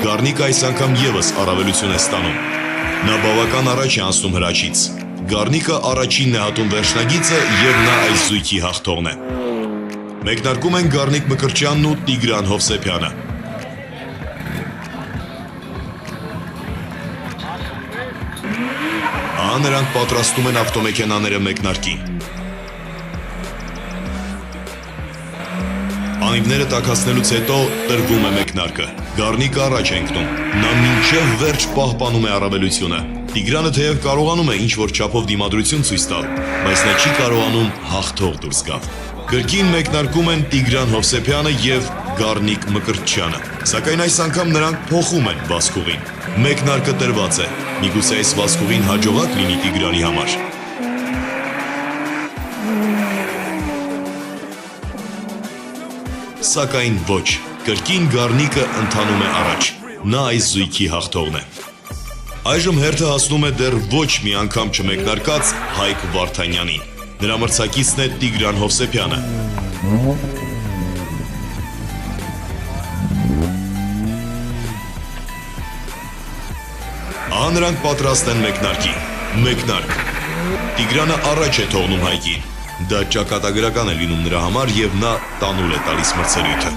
Գառնիկը այս անգամ ևս առավելություն է ստանում։ Նա բավական առաջ է անցնում Հրաչից։ Գառնիկը առաջինն է հատում վերջնագիծը և նա այս զույգի հաղթողն է։ Մեկնարկում են Գառնիկ Մկրտչյանն ու Տիգրան Հովսեփյանը։ Ահա նրանք պատրաստում են ավտոմեքենաները մեկնարկին։ Անիվները տաքացնելուց հետո տրվում է մեկնարկը։ Գառնիկը առաջ է ընկնում։ Նա մինչև վերջ պահպանում է առավելությունը։ Տիգրանը թեև կարողանում է ինչ-որ չափով դիմադրություն ցույց տալ, բայց նա չի կարողանում հաղթող դուրս գալ։ Կրկին մեկնարկում են Տիգրան Հովսեփյանը և Գառնիկ Մկրտչյանը։ Սակայն այս անգամ նրանք փոխում են վազքուղին։ Մեկնարկը տրված է։ Միգուցե այս վազքուղին հաջողակ լինի Տիգրանի համար։ Սակայն ոչ, կրկին Գառնիկը ընթանում է առաջ։ Նա այս զույգի հաղթողն է։ Այժմ հերթը հասնում է դեռ ոչ մի անգամ չմեկնարկած Հայկ Վարդանյանին։ Նրա մրցակիցն է Տիգրան Հովսեփյանը։ Ահա նրանք պատրաստ են մեկնարկին։ Մեկնարկ։ Տիգրանը առաջ է թողնում Հայկին։ Դա ճակատագրական է լինում նրա համար և նա տանուլ է տալիս մրցելույթը։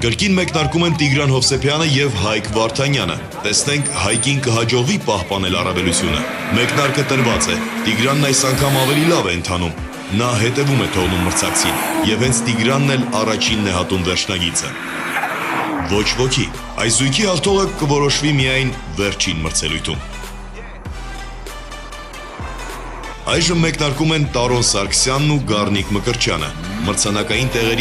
Կրկին մեկնարկում են Տիգրան Հովսեփյանը և Հայկ Վարդանյանը։ Տեսնենք Հայկին կհաջողվի պահպանել առավելությունը։ Մեկնարկը տրված է։ Տիգրանն այս անգամ ավելի լավ է ընթանում։ Նա հետևում է թողնում մրցակցին և հենց Տիգրանն էլ առաջինն է հատում վերջնագիծը։ Ոչ ոքի։ Այս զույգի հաղթողը կորոշվի միայն վերջին մրցելույթում։ Այժմ մեկնարկում են Տարոն Սարգսյանն ու Գառնիկ Մկրտչյանը։ Մրցանակային տեղերի